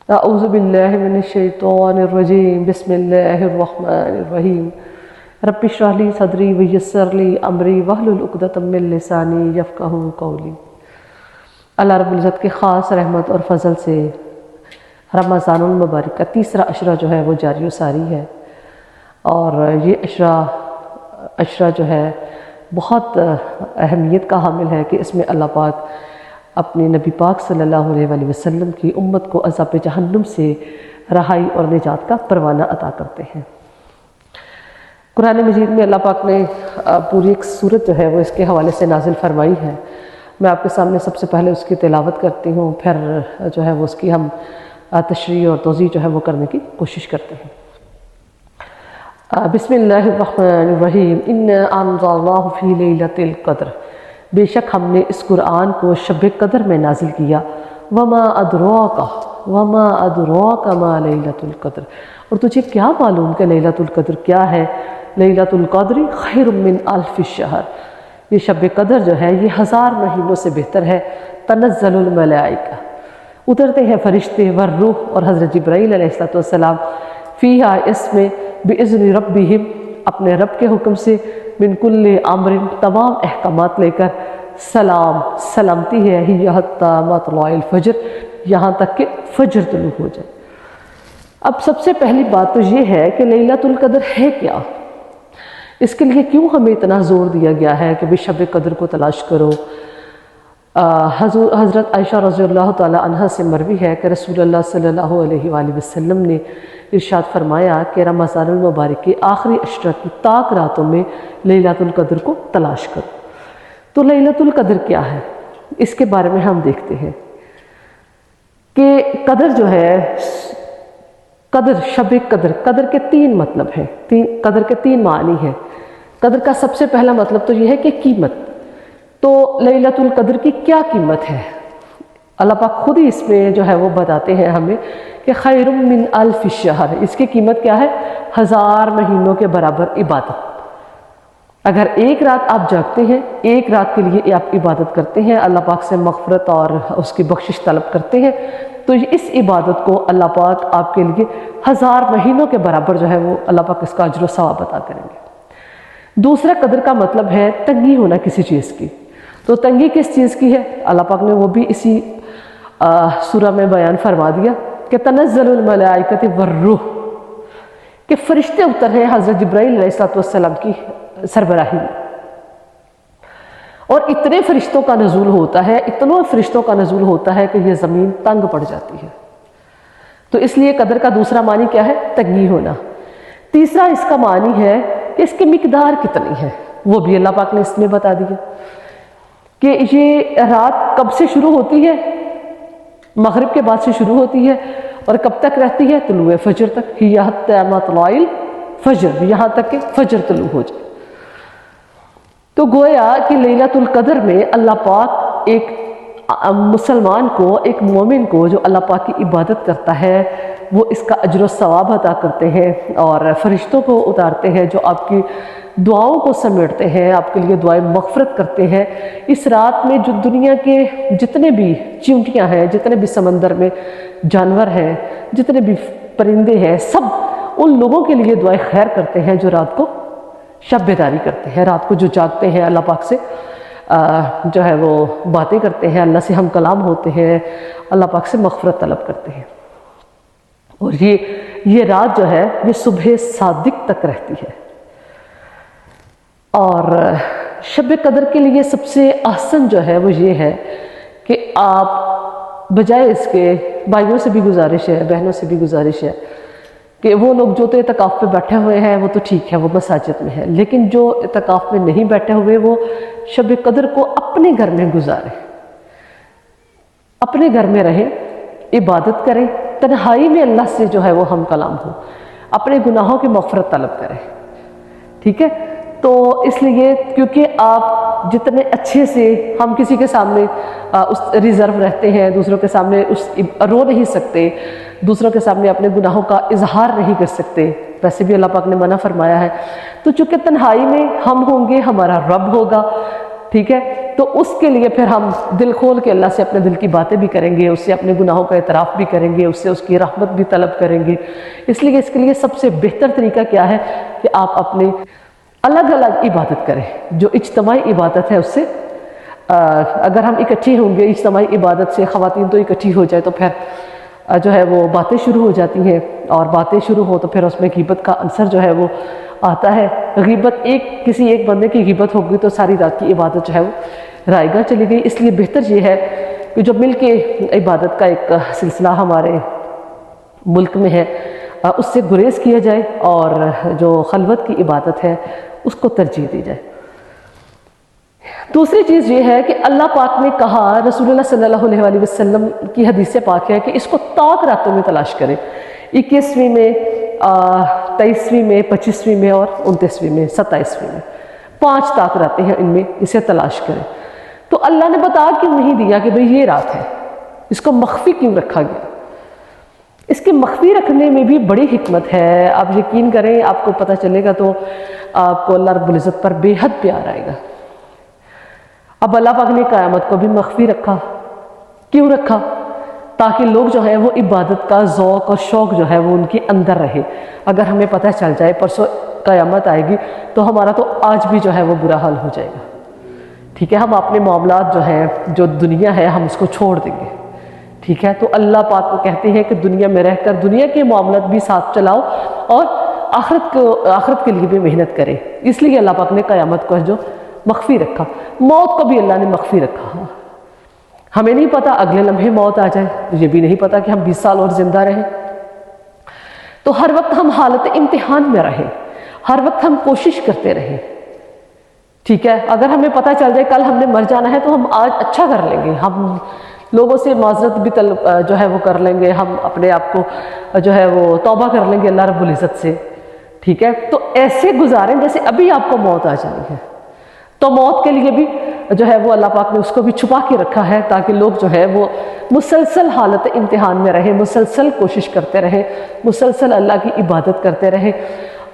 اعوذ باللہ من الشیطان الرجیم بسم اللہ الرحمن الرحیم رب اشرح لی صدری ویسر لی امری واحلل عقدۃ من لسانی یفقہوا قولی۔ اللہ رب العزت کے خاص رحمت اور فضل سے رمضان المبارک کا تیسرا عشرہ جو ہے وہ جاری و ساری ہے، اور یہ عشرہ جو ہے بہت اہمیت کا حامل ہے کہ اس میں اللہ پاک اپنے نبی پاک صلی اللہ علیہ وآلہ وسلم کی امت کو عذاب جہنم سے رہائی اور نجات کا پروانہ عطا کرتے ہیں۔ قرآن مجید میں اللہ پاک نے پوری ایک سورت جو ہے وہ اس کے حوالے سے نازل فرمائی ہے۔ میں آپ کے سامنے سب سے پہلے اس کی تلاوت کرتی ہوں، پھر جو ہے وہ اس کی ہم تشریح اور توضیح جو ہے وہ کرنے کی کوشش کرتے ہیں۔ بسم اللہ الرحمن الرحیم انا انزلناہ فی لیلۃ القدر، بے شک ہم نے اس قرآن کو شب قدر میں نازل کیا۔ وما ادراک ما لیلۃ القدر، اور تجھے کیا معلوم کہ لیلۃ القدر کیا ہے؟ لیلۃ القدر خیر من الف الشہر، یہ شب قدر جو ہے یہ 1000 مہینوں سے بہتر ہے۔ تنزل الملائکہ، اترتے ہیں فرشتے، والروح، اور حضرت جبرائیل علیہ السلام، فیہا، اس میں، باذن ربہم، اپنے رب کے حکم سے، من کل امر، تمام احکامات لے کر، سلامتی ہے، ہی حتی مطلع الفجر، یہاں تک کہ فجر طلوع ہو جائے۔ اب سب سے پہلی بات تو یہ ہے کہ لیلۃ القدر ہے کیا؟ اس کے لیے کیوں ہمیں اتنا زور دیا گیا ہے کہ بھی شب قدر کو تلاش کرو؟ حضرت عائشہ رضی اللہ تعالی عنہ سے مروی ہے کہ رسول اللہ صلی اللہ علیہ وآلہ وسلم نے ارشاد فرمایا کہ رمضان المبارک کے آخری عشرہ کی طاق راتوں میں لیلۃ القدر کو تلاش کرو۔ تو لیلۃ القدر کیا ہے؟ اس کے بارے میں ہم دیکھتے ہیں کہ قدر جو ہے، شب قدر کے 3 مطلب ہیں، قدر کے 3 معنی ہیں۔ قدر کا سب سے پہلا مطلب تو یہ ہے کہ قیمت۔ تو لیلۃ القدر کی کیا قیمت ہے؟ اللہ پاک خود ہی اس میں جو ہے وہ بتاتے ہیں ہمیں کہ خیر من الف الشہر، اس کی قیمت کیا ہے؟ 1000 مہینوں کے برابر عبادت۔ اگر ایک رات آپ جاگتے ہیں، ایک رات کے لیے آپ عبادت کرتے ہیں، اللہ پاک سے مغفرت اور اس کی بخشش طلب کرتے ہیں، تو اس عبادت کو اللہ پاک آپ کے لیے 1000 مہینوں کے برابر جو ہے وہ اللہ پاک اس کا اجر و ثواب عطا کریں گے۔ دوسرا قدر کا مطلب ہے تنگی ہونا کسی چیز کی۔ تو تنگی کس چیز کی ہے؟ اللہ پاک نے وہ بھی اسی سورہ میں بیان فرما دیا کہ تنزل الملائکۃ والروح، کہ فرشتے اتر ہیں حضرت جبرائیل علیہ السلام کی سربراہی میں، اور اتنے فرشتوں کا نزول ہوتا ہے، اتنوں فرشتوں کا نزول ہوتا ہے کہ یہ زمین تنگ پڑ جاتی ہے۔ تو اس لیے قدر کا دوسرا معنی کیا ہے؟ تنگی ہونا۔ تیسرا اس کا معنی ہے کہ اس کی مقدار کتنی ہے، وہ بھی اللہ پاک نے اس میں بتا دیا کہ یہ رات کب سے شروع ہوتی ہے؟ مغرب کے بعد سے شروع ہوتی ہے، اور کب تک رہتی ہے؟ طلوع فجر تک، ہی حتی مطلع الفجر، یہاں تک کہ فجر طلوع ہو جائے۔ تو گویا کہ لیلۃ القدر میں اللہ پاک ایک مسلمان کو، ایک مومن کو جو اللہ پاک کی عبادت کرتا ہے، وہ اس کا اجر و ثواب عطا کرتے ہیں، اور فرشتوں کو اتارتے ہیں جو آپ کی دعاؤں کو سمیٹتے ہیں، آپ کے لیے دعائیں مغفرت کرتے ہیں۔ اس رات میں جو دنیا کے جتنے بھی چیونٹیاں ہیں، جتنے بھی سمندر میں جانور ہیں، جتنے بھی پرندے ہیں، سب ان لوگوں کے لیے دعائیں خیر کرتے ہیں جو رات کو شب بیداری کرتے ہیں، رات کو جو جاگتے ہیں، اللہ پاک سے جو ہے وہ باتیں کرتے ہیں، اللہ سے ہم کلام ہوتے ہیں، اللہ پاک سے مغفرت طلب کرتے ہیں۔ اور یہ رات جو ہے یہ صبح صادق تک رہتی ہے۔ اور شب قدر کے لیے سب سے احسن جو ہے وہ یہ ہے کہ آپ بجائے اس کے، بھائیوں سے بھی گزارش ہے، بہنوں سے بھی گزارش ہے کہ وہ لوگ جو تو اعتکاف پہ بیٹھے ہوئے ہیں وہ تو ٹھیک ہے، وہ مساجد میں ہے، لیکن جو اعتکاف میں نہیں بیٹھے ہوئے وہ شب قدر کو اپنے گھر میں گزاریں، اپنے گھر میں رہیں، عبادت کریں، تنہائی میں اللہ سے جو ہے وہ ہم کلام ہو، اپنے گناہوں کی مغفرت طلب کریں، ٹھیک ہے؟ تو اس لیے کیونکہ آپ جتنے اچھے سے، ہم کسی کے سامنے اس ریزرو رہتے ہیں، دوسروں کے سامنے رو نہیں سکتے، دوسروں کے سامنے اپنے گناہوں کا اظہار نہیں کر سکتے، ویسے بھی اللہ پاک نے منع فرمایا ہے۔ تو چونکہ تنہائی میں ہم ہوں گے، ہمارا رب ہوگا، ٹھیک ہے، تو اس کے لیے پھر ہم دل کھول کے اللہ سے اپنے دل کی باتیں بھی کریں گے، اس سے اپنے گناہوں کا اعتراف بھی کریں گے، اس سے اس کی رحمت بھی طلب کریں گے۔ اس لیے اس کے لیے سب سے بہتر طریقہ کیا ہے کہ آپ اپنے الگ الگ عبادت کریں۔ جو اجتماعی عبادت ہے اس سے اگر ہم اکٹھی ہوں گے اجتماعی عبادت سے، خواتین تو اکٹھی ہو جائے تو پھر جو ہے وہ باتیں شروع ہو جاتی ہیں، اور باتیں شروع ہو تو پھر اس میں غیبت کا عنصر جو ہے وہ آتا ہے۔ غیبت کسی ایک بندے کی غیبت ہوگی تو ساری رات کی عبادت جو ہے وہ رائے گاہ چلی گئی۔ اس لیے بہتر یہ ہے کہ جو مل کے عبادت کا ایک سلسلہ ہمارے ملک میں ہے اس سے گریز کیا جائے، اور جو خلوت کی عبادت ہے اس کو ترجیح دی جائے۔ دوسری چیز یہ ہے کہ اللہ پاک نے کہا، رسول اللہ صلی اللہ علیہ وسلم کی حدیث پاک ہے کہ اس کو طاق راتوں میں تلاش کرے، 21ویں میں، 23ویں میں، 25ویں میں اور 29ویں میں، 27ویں میں، 5 طاق راتیں ہیں، ان میں اسے تلاش کرے۔ تو اللہ نے بتا کیوں نہیں دیا کہ بھئی یہ رات ہے، اس کو مخفی کیوں رکھا گیا؟ اس کے مخفی رکھنے میں بھی بڑی حکمت ہے۔ آپ یقین کریں، آپ کو پتہ چلے گا تو آپ کو اللہ رب العزت پر بے حد پیار آئے گا۔ اب اللہ پاک نے قیامت کو بھی مخفی رکھا، کیوں رکھا؟ تاکہ لوگ جو ہے وہ عبادت کا ذوق اور شوق جو ہے وہ ان کے اندر رہے۔ اگر ہمیں پتہ چل جائے پرسوں قیامت آئے گی تو ہمارا تو آج بھی جو ہے وہ برا حال ہو جائے گا، ٹھیک ہے؟ ہم اپنے معاملات جو ہیں، جو دنیا ہے، ہم اس کو چھوڑ دیں گے، ٹھیک ہے؟ تو اللہ پاک کو کہتے ہیں کہ دنیا میں رہ کر دنیا کے معاملات بھی ساتھ چلاؤ، اور آخرت کے لیے بھی محنت کرے۔ اس لیے اللہ پاک نے قیامت کو جو مخفی رکھا۔ موت کو بھی اللہ نے مخفی رکھا۔ ہمیں نہیں پتا اگلے لمحے موت آ جائے، یہ بھی نہیں پتا کہ ہم 20 سال اور زندہ رہیں۔ تو ہر وقت ہم حالت امتحان میں رہیں، ہر وقت ہم کوشش کرتے رہیں، ٹھیک ہے؟ اگر ہمیں پتہ چل جائے کل ہم نے مر جانا ہے تو ہم آج اچھا کر لیں گے، ہم لوگوں سے معذرت بھی جو ہے وہ کر لیں گے، ہم اپنے آپ کو جو ہے وہ توبہ کر لیں گے اللہ رب العزت سے، ٹھیک ہے؟ تو ایسے گزاریں جیسے ابھی آپ کو موت آ جانی ہے۔ تو موت کے لیے بھی جو ہے وہ اللہ پاک نے اس کو بھی چھپا کے رکھا ہے، تاکہ لوگ جو ہے وہ مسلسل حالت امتحان میں رہیں، مسلسل کوشش کرتے رہیں، مسلسل اللہ کی عبادت کرتے رہیں،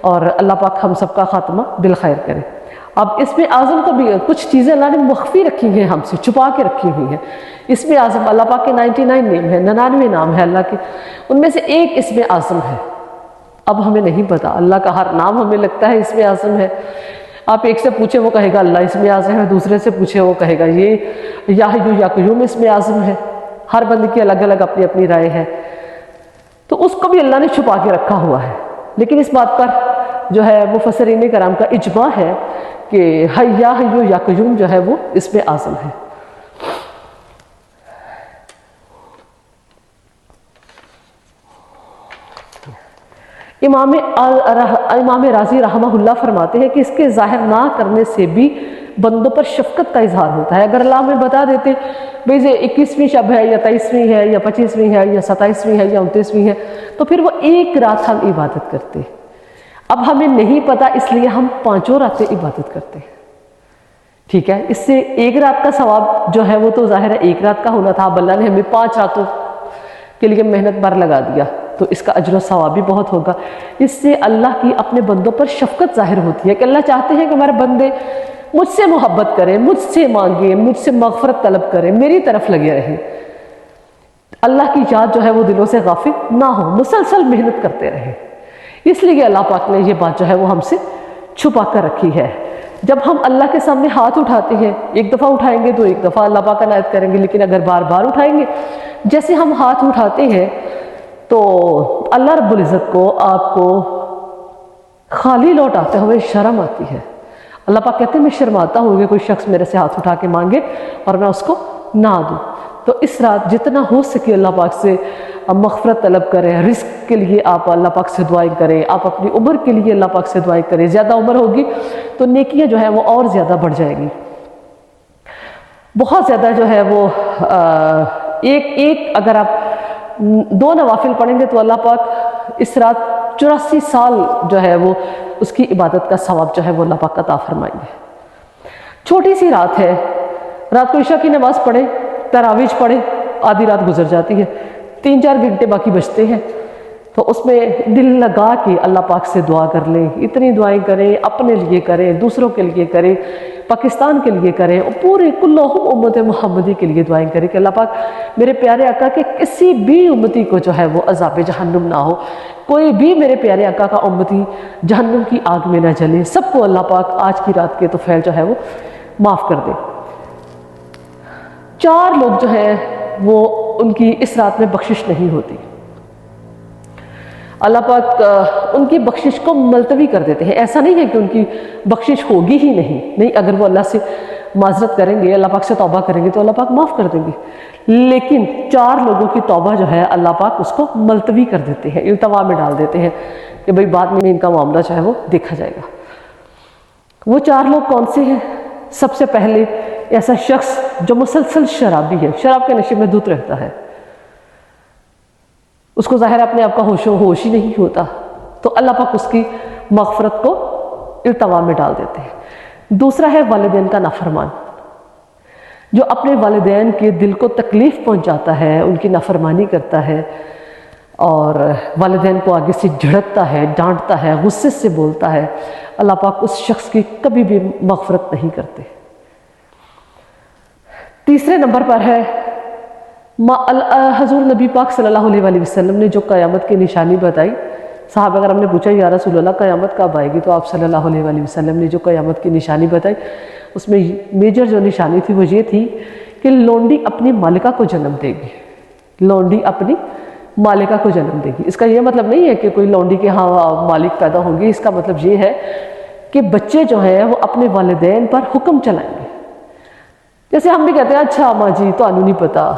اور اللہ پاک ہم سب کا خاتمہ بالخیر کرے۔ اب اس میں اعظم کو بھی کچھ چیزیں اللہ نے مخفی رکھی ہیں، ہم سے چھپا کے رکھی ہوئی ہیں۔ اس میں اعظم اللہ پاک کے 99 نیم ہیں، 99 نام ہے اللہ کے، ان میں سے ایک اس میں اعظم ہے۔ اب ہمیں نہیں پتا، اللہ کا ہر نام ہمیں لگتا ہے اس میں اعظم ہے۔ آپ ایک سے پوچھیں وہ کہے گا اللہ اس میں اعظم ہے، دوسرے سے پوچھیں وہ کہے گا یہ یا حیّ یا قیوم اس میں اعظم ہے۔ ہر بندے کی الگ الگ اپنی اپنی رائے ہے، تو اس کو بھی اللہ نے چھپا کے رکھا ہوا ہے۔ لیکن اس بات پر جو ہے مفسرین کرام کا اجماع ہے کہ حیّ یا قیوم جو ہے وہ اس میں اعظم ہے۔ امام رازی رحمہ اللہ فرماتے ہیں کہ اس کے ظاہر نہ کرنے سے بھی بندوں پر شفقت کا اظہار ہوتا ہے۔ اگر اللہ ہمیں بتا دیتے بھئی یہ 21ویں شب ہے یا 23ویں ہے یا 25ویں ہے یا 27ویں ہے یا 29ویں ہے، تو پھر وہ ایک رات ہم عبادت کرتے۔ اب ہمیں نہیں پتا، اس لیے ہم 5 راتیں عبادت کرتے ہیں، ٹھیک ہے؟ اس سے ایک رات کا ثواب جو ہے وہ تو ظاہر ہے ایک رات کا ہونا تھا، اب اللہ نے ہمیں 5 راتوں کے لیے محنت بر لگا دیا، تو اس کا اجر و ثواب بھی بہت ہوگا۔ اس سے اللہ کی اپنے بندوں پر شفقت ظاہر ہوتی ہے کہ اللہ چاہتے ہیں کہ ہمارے بندے مجھ سے محبت کریں، مجھ سے مانگیں، مجھ سے مغفرت طلب کریں، میری طرف لگے رہیں، اللہ کی یاد جو ہے وہ دلوں سے غافل نہ ہو، مسلسل محنت کرتے رہیں۔ اس لیے اللہ پاک نے یہ بات جو ہے وہ ہم سے چھپا کر رکھی ہے۔ جب ہم اللہ کے سامنے ہاتھ اٹھاتے ہیں، ایک دفعہ اٹھائیں گے تو ایک دفعہ اللہ پاک عنایت کریں گے، لیکن اگر بار بار اٹھائیں گے، جیسے ہم ہاتھ اٹھاتے ہیں تو اللہ رب العزت کو آپ کو خالی لوٹاتے ہوئے شرم آتی ہے۔ اللہ پاک کہتے ہیں میں شرماتا ہوں کہ کوئی شخص میرے سے ہاتھ اٹھا کے مانگے اور میں اس کو نہ دوں۔ تو اس رات جتنا ہو سکے اللہ پاک سے مغفرت طلب کریں، رزق کے لیے آپ اللہ پاک سے دعائیں کریں، آپ اپنی عمر کے لیے اللہ پاک سے دعائیں کریں۔ زیادہ عمر ہوگی تو نیکیاں جو ہے وہ اور زیادہ بڑھ جائیں گی، بہت زیادہ جو ہے وہ ایک اگر آپ 2 نوافل پڑھیں گے تو اللہ پاک اس رات 84 سال جو ہے وہ اس کی عبادت کا ثواب جو ہے وہ اللہ پاک عطا فرمائیں گے۔ چھوٹی سی رات ہے، رات کو عشاء کی نماز پڑھیں، تراویح پڑھیں، آدھی رات گزر جاتی ہے، 3-4 گھنٹے باقی بچتے ہیں، تو اس میں دل لگا کے اللہ پاک سے دعا کر لیں، اتنی دعائیں کریں، اپنے لیے کریں، دوسروں کے لیے کریں، پاکستان کے لیے کریں اور پورے کلہم امت محمدی کے لیے دعائیں کریں کہ اللہ پاک میرے پیارے آقا کے کسی بھی امتی کو جو ہے وہ عذاب جہنم نہ ہو، کوئی بھی میرے پیارے آقا کا امتی جہنم کی آگ میں نہ جلے، سب کو اللہ پاک آج کی رات کے طفیل جو ہے وہ معاف کر دے۔ 4 لوگ جو ہیں وہ ان کی اس رات میں بخشش نہیں ہوتی، اللہ پاک ان کی بخشش کو ملتوی کر دیتے ہیں۔ ایسا نہیں ہے کہ ان کی بخشش ہوگی ہی نہیں، اگر وہ اللہ سے معذرت کریں گے، اللہ پاک سے توبہ کریں گے تو اللہ پاک معاف کر دیں گے، لیکن 4 لوگوں کی توبہ جو ہے اللہ پاک اس کو ملتوی کر دیتے ہیں، التوا میں ڈال دیتے ہیں کہ بھئی بعد میں ان کا معاملہ جو ہے وہ دیکھا جائے گا۔ وہ 4 لوگ کون سے ہیں؟ سب سے پہلے ایسا شخص جو مسلسل شرابی ہے، شراب کے نشے میں دھت رہتا ہے، اس کو ظاہر اپنے آپ کا ہوش ہی نہیں ہوتا، تو اللہ پاک اس کی مغفرت کو التوا میں ڈال دیتے ہیں۔ دوسرا ہے والدین کا نافرمان، جو اپنے والدین کے دل کو تکلیف پہنچاتا ہے، ان کی نافرمانی کرتا ہے اور والدین کو آگے سے جھڑکتا ہے، ڈانٹتا ہے، غصے سے بولتا ہے، اللہ پاک اس شخص کی کبھی بھی مغفرت نہیں کرتے۔ تیسرے نمبر پر ہے حضور نبی پاک صلی اللہ علیہ وسلم نے جو قیامت کی نشانی بتائی۔ صحابہ اگر ہم نے پوچھا یا رسول اللہ قیامت کب آئے گی، تو آپ صلی اللہ علیہ وسلم نے جو قیامت کی نشانی بتائی اس میں میجر جو نشانی تھی وہ یہ تھی کہ لونڈی اپنی مالکہ کو جنم دے گی، لونڈی اپنی مالکہ کو جنم دے گی۔ اس کا یہ مطلب نہیں ہے کہ کوئی لونڈی کے ہاں مالک پیدا ہوں گے، اس کا مطلب یہ ہے کہ بچے جو ہیں وہ اپنے والدین پر حکم چلائیں گے۔ جیسے ہم بھی کہتے ہیں اچھا ماں جی تو انہوں نہیں پتا،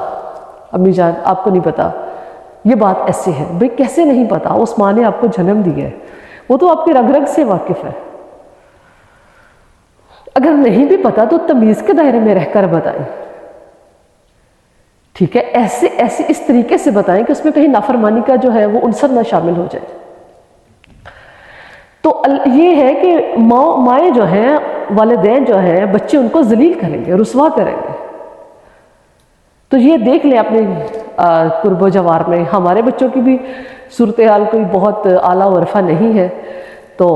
امی جان آپ کو نہیں پتا، یہ بات ایسے ہے۔ بھئی کیسے نہیں پتا؟ اس ماں نے آپ کو جنم دیا ہے، وہ تو آپ کی رگ رگ سے واقف ہے۔ اگر نہیں بھی پتا تو تمیز کے دائرے میں رہ کر بتائیں، ٹھیک ہے؟ ایسے اس طریقے سے بتائیں کہ اس میں کہیں نافرمانی کا جو ہے وہ عنصر نہ شامل ہو جائے۔ تو یہ ہے کہ مائیں جو ہیں، والدین جو ہیں، بچے ان کو ذلیل کریں گے، رسوا کریں گے۔ تو یہ دیکھ لیں اپنے قرب و جوار میں، ہمارے بچوں کی بھی صورتحال کوئی بہت اعلیٰ و رفع نہیں ہے، تو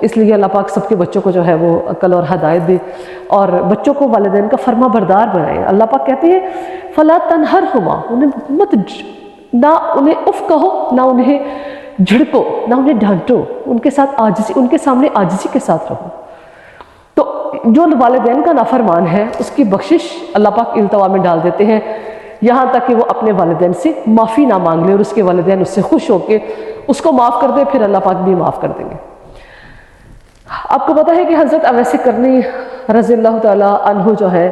اس لیے اللہ پاک سب کے بچوں کو جو ہے وہ عقل اور ہدایت دے اور بچوں کو والدین کا فرما بردار بنائے۔ اللہ پاک کہتے ہیں فَلَا تَنْهَرْهُمَا، انہیں نہ انہیں اف کہو، نہ انہیں جھڑکو، نہ انہیں ڈانٹو، ان کے ساتھ عاجزی، ان کے سامنے عاجزی کے ساتھ رہو۔ تو جو والدین کا نافرمان ہے اس کی بخشش اللہ پاک التوا میں ڈال دیتے ہیں، یہاں تک کہ وہ اپنے والدین سے معافی نہ مانگ لے اور اس کے والدین اس سے خوش ہو کے اس کو معاف کر دے، پھر اللہ پاک بھی معاف کر دیں گے۔ آپ کو پتہ ہے کہ حضرت اویس کرنی رضی اللہ تعالیٰ عنہ جو ہے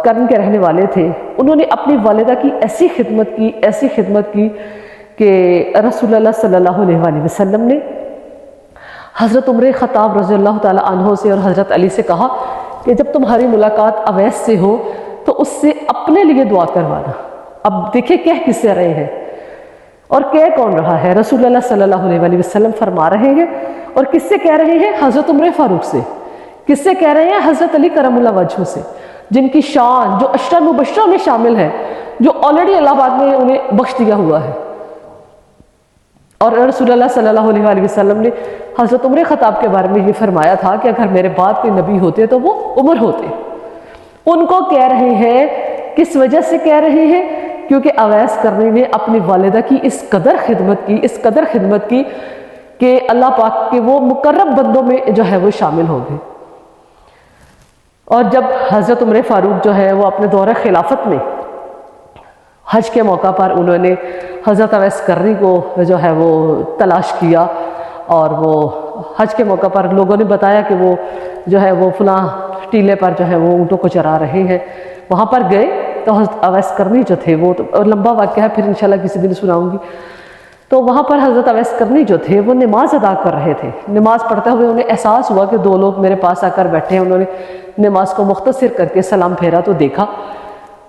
کرن کے رہنے والے تھے، انہوں نے اپنی والدہ کی ایسی خدمت کی کہ رسول اللہ صلی اللہ علیہ وسلم نے حضرت عمر خطاب رضی اللہ تعالیٰ عنہ سے اور حضرت علی سے کہا کہ جب تمہاری ملاقات اویس سے ہو تو اس سے اپنے لیے دعا کروانا۔ اب دیکھیں کہہ کس سے رہے ہیں اور کہہ کون رہا ہے؟ رسول اللہ صلی اللہ علیہ وسلم فرما رہے ہیں، اور کس سے کہہ رہے ہیں؟ حضرت عمر فاروق سے۔ کس سے کہہ رہے ہیں؟ حضرت علی کرم اللہ وجہہ سے، جن کی شان جو عشرہ مبشرہ میں شامل ہے، جو آلریڈی اللہ پاک نے انہیں بخش دیا ہوا ہے۔ اور رسول اللہ صلی اللہ علیہ وسلم نے حضرت عمر خطاب کے بارے میں یہ فرمایا تھا کہ اگر میرے بعد کوئی نبی ہوتے تو وہ عمر ہوتے۔ ان کو کہہ رہے ہیں، کس وجہ سے کہہ رہے ہیں؟ کیونکہ اویس کرنی نے اپنی والدہ کی اس قدر خدمت کی کہ اللہ پاک کے وہ مقرب بندوں میں جو ہے وہ شامل ہو گئے۔ اور جب حضرت عمر فاروق جو ہے وہ اپنے دورہ خلافت میں حج کے موقع پر انہوں نے حضرت اویس کرنی کو جو ہے وہ تلاش کیا، اور وہ حج کے موقع پر لوگوں نے بتایا کہ وہ جو ہے وہ فلاں ٹیلے پر جو ہے وہ اونٹوں کو چرا رہے ہیں، وہاں پر گئے تو حضرت اویس کرنی جو تھے وہ لمبا واقعہ ہے، پھر انشاءاللہ کسی دن سناؤں گی۔ تو وہاں پر حضرت اویس کرنی جو تھے وہ نماز ادا کر رہے تھے۔ نماز پڑھتے ہوئے انہیں احساس ہوا کہ 2 لوگ میرے پاس آ کر بیٹھے ہیں۔ انہوں نے نماز کو مختصر کر کے سلام پھیرا تو دیکھا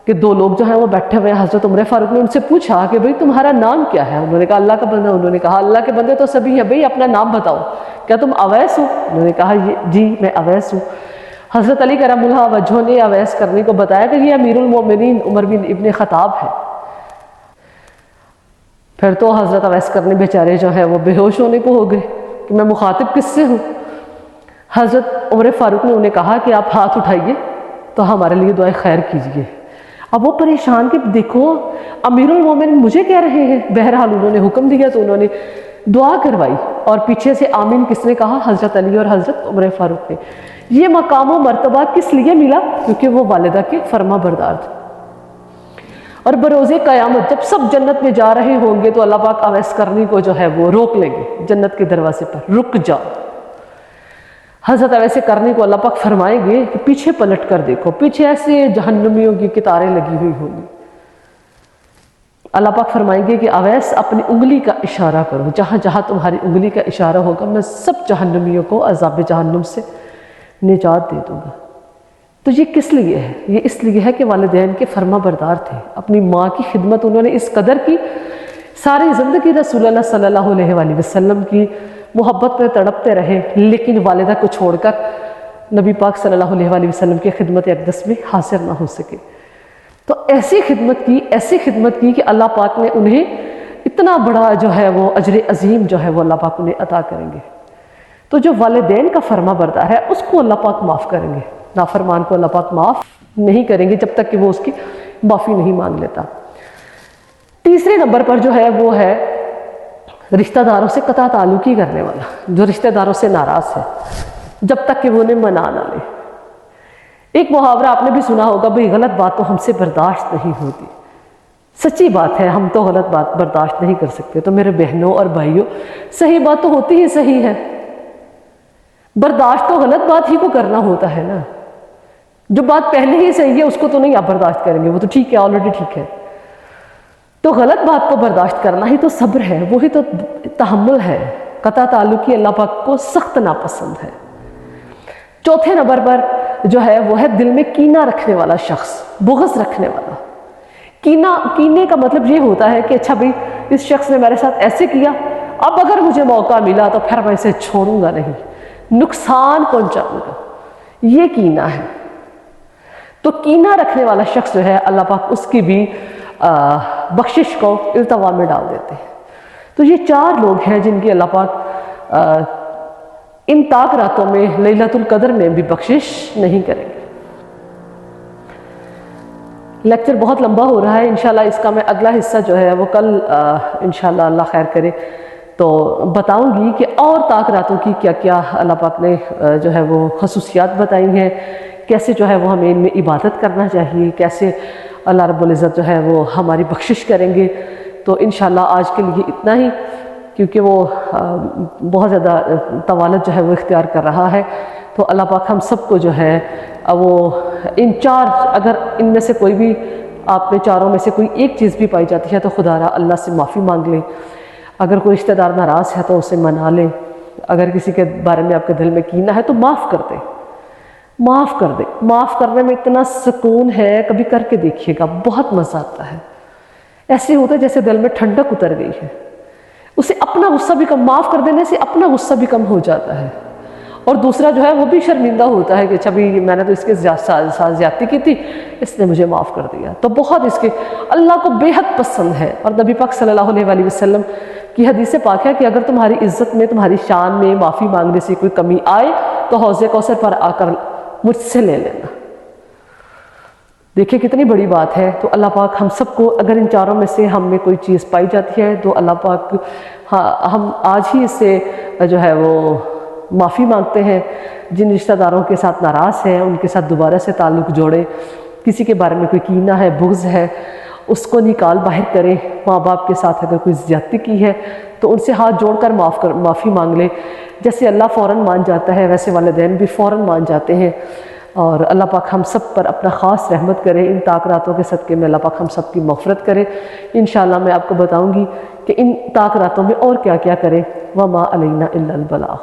کہ 2 لوگ جو ہیں وہ بیٹھے ہوئے ہیں۔ حضرت عمر فاروق نے ان سے پوچھا کہ بھئی تمہارا نام کیا ہے؟ انہوں نے کہا اللہ کا بندہ۔ انہوں نے کہا اللہ کے بندے تو سبھی ہیں، بھئی اپنا نام بتاؤ، کیا تم اویس ہو؟ انہوں نے کہا جی میں اویس ہوں۔ حضرت علی کرم اللہ وجہہ نے اویس کرنی کو بتایا کہ یہ امیر المومنین عمر بن ابن خطاب ہے۔ پھر تو حضرت اویس کرنی بیچارے جو ہیں وہ بے ہوش ہونے کو ہو گئے کہ میں مخاطب کس سے ہوں؟ حضرت عمر فاروق نے انہیں کہا کہ آپ ہاتھ اٹھائیے تو ہمارے لیے دعائے خیر کیجیے۔ اب وہ پریشان کہ دیکھو امیر المومنین مجھے کہہ رہے ہیں، بہرحال انہوں نے حکم دیا تو انہوں نے دعا کروائی، اور پیچھے سے آمین کس نے کہا؟ حضرت علی اور حضرت عمر فاروق نے۔ یہ مقام و مرتبہ کس لیے ملا؟ کیونکہ وہ والدہ کے فرما بردار تھے۔ اور بروز قیامت جب سب جنت میں جا رہے ہوں گے تو اللہ پاک اویس کرنی کو جو ہے وہ روک لیں گے جنت کے دروازے پر، رک جاؤ۔ حضرت اویس کرنی کو اللہ پاک فرمائیں گے کہ پیچھے پلٹ کر دیکھو، پیچھے ایسے جہنمیوں کی قطاریں لگی ہوئی ہوں گی۔ اللہ پاک فرمائیں گے کہ اویس اپنی انگلی کا اشارہ کرو، جہاں جہاں تمہاری انگلی کا اشارہ ہوگا میں سب جہنمیوں کو عذاب جہنم سے نجات دے دوں گا۔ تو یہ کس لیے ہے؟ یہ اس لیے ہے کہ والدین کے فرما بردار تھے، اپنی ماں کی خدمت انہوں نے اس قدر کی، ساری زندگی رسول اللہ صلی اللہ علیہ وآلہ وسلم کی محبت میں تڑپتے رہے، لیکن والدہ کو چھوڑ کر نبی پاک صلی اللہ علیہ وآلہ وسلم کی خدمت اقدس میں حاضر نہ ہو سکے۔ تو ایسی خدمت کی کہ اللہ پاک نے انہیں اتنا بڑا جو ہے وہ اجر عظیم جو ہے وہ اللہ پاک انہیں عطا کریں گے۔ تو جو والدین کا فرما بردار ہے اس کو اللہ پاک معاف کریں گے، نافرمان کو اللہ پاک معاف نہیں کریں گے جب تک کہ وہ اس کی معافی نہیں مانگ لیتا۔ تیسرے نمبر پر جو ہے وہ ہے رشتہ داروں سے قطع تعلقی کرنے والا، جو رشتہ داروں سے ناراض ہے جب تک کہ وہ انہیں منا نہ لے۔ ایک محاورہ آپ نے بھی سنا ہوگا، بھئی غلط بات تو ہم سے برداشت نہیں ہوتی۔ سچی بات ہے، ہم تو غلط بات برداشت نہیں کر سکتے۔ تو میرے بہنوں اور بھائیوں، صحیح بات تو ہوتی ہی صحیح ہے، برداشت تو غلط بات ہی کو کرنا ہوتا ہے نا۔ جو بات پہلے ہی صحیح ہے اس کو تو نہیں آپ برداشت کریں گے، وہ تو ٹھیک ہے، آلریڈی ٹھیک ہے۔ تو غلط بات کو برداشت کرنا ہی تو صبر ہے، وہی تو تحمل ہے۔ قطع تعلقی اللہ پاک کو سخت ناپسند ہے۔ چوتھے نمبر پر جو ہے وہ ہے دل میں کینہ رکھنے والا شخص، بغض رکھنے والا۔ کینے کا مطلب یہ ہوتا ہے کہ اچھا بھئی اس شخص نے میرے ساتھ ایسے کیا، اب اگر مجھے موقع ملا تو پھر میں اسے چھوڑوں گا نہیں، نقصان پہنچاؤں گا، یہ کینہ ہے۔ تو کینہ رکھنے والا شخص جو ہے اللہ پاک اس کی بھی بخشش کو التوا میں ڈال دیتے ہیں۔ تو یہ چار لوگ ہیں جن کی اللہ پاک ان طاق راتوں میں لیلۃ القدر میں بھی بخشش نہیں کریں گے۔ لیکچر بہت لمبا ہو رہا ہے، انشاءاللہ اس کا میں اگلا حصہ جو ہے وہ کل انشاءاللہ اللہ خیر کرے تو بتاؤں گی کہ اور طاق راتوں کی کیا کیا اللہ پاک نے جو ہے وہ خصوصیات بتائی ہیں، کیسے جو ہے وہ ہمیں ان میں عبادت کرنا چاہیے، کیسے اللہ رب العزت جو ہے وہ ہماری بخشش کریں گے۔ تو انشاءاللہ آج کے لیے اتنا ہی، کیونکہ وہ بہت زیادہ طوالت جو ہے وہ اختیار کر رہا ہے۔ تو اللہ پاک ہم سب کو جو ہے وہ ان چار، اگر ان میں سے کوئی بھی آپ میں چاروں میں سے کوئی ایک چیز بھی پائی جاتی ہے تو خدا را اللہ سے معافی مانگ لیں۔ اگر کوئی رشتہ دار ناراض ہے تو اسے منا لیں، اگر کسی کے بارے میں آپ کے دل میں کینہ ہے تو معاف کر دیں، معاف کر دیں۔ معاف کرنے میں اتنا سکون ہے، کبھی کر کے دیکھیے گا، بہت مزہ آتا ہے۔ ایسے ہوتا ہے جیسے دل میں ٹھنڈک اتر گئی ہے، اسے اپنا غصہ بھی کم، معاف کر دینے سے اپنا غصہ بھی کم ہو جاتا ہے، اور دوسرا جو ہے وہ بھی شرمندہ ہوتا ہے کہ اچھا بھی میں نے تو اس کے ساتھ زیادتی کی تھی، اس نے مجھے معاف کر دیا۔ تو بہت اس کے اللہ کو بے حد پسند ہے، اور نبی پاک صلی اللہ علیہ وآلہ وسلم کی حدیث پاک ہے کہ اگر تمہاری عزت میں، تمہاری شان میں معافی مانگنے سے کوئی کمی آئے تو حوض کوثر پر آ کر مجھ سے لے لینا۔ دیکھیں کتنی بڑی بات ہے۔ تو اللہ پاک ہم سب کو، اگر ان چاروں میں سے ہم میں کوئی چیز پائی جاتی ہے تو اللہ پاک ہم آج ہی اس سے جو ہے وہ معافی مانگتے ہیں۔ جن رشتہ داروں کے ساتھ ناراض ہیں ان کے ساتھ دوبارہ سے تعلق جوڑیں، کسی کے بارے میں کوئی کینہ ہے، بغض ہے، اس کو نکال باہر کریں۔ ماں باپ کے ساتھ اگر کوئی زیادتی کی ہے تو ان سے ہاتھ جوڑ کر معافی مانگ لیں۔ جیسے اللہ فوراً مان جاتا ہے ویسے والدین بھی فوراً مان جاتے ہیں، اور اللہ پاک ہم سب پر اپنا خاص رحمت کرے۔ ان طاق راتوں کے صدقے میں اللہ پاک ہم سب کی مغفرت کرے۔ انشاءاللہ میں آپ کو بتاؤں گی کہ ان طاق راتوں میں اور کیا کیا کریں۔ وما علینا الا البلاغ۔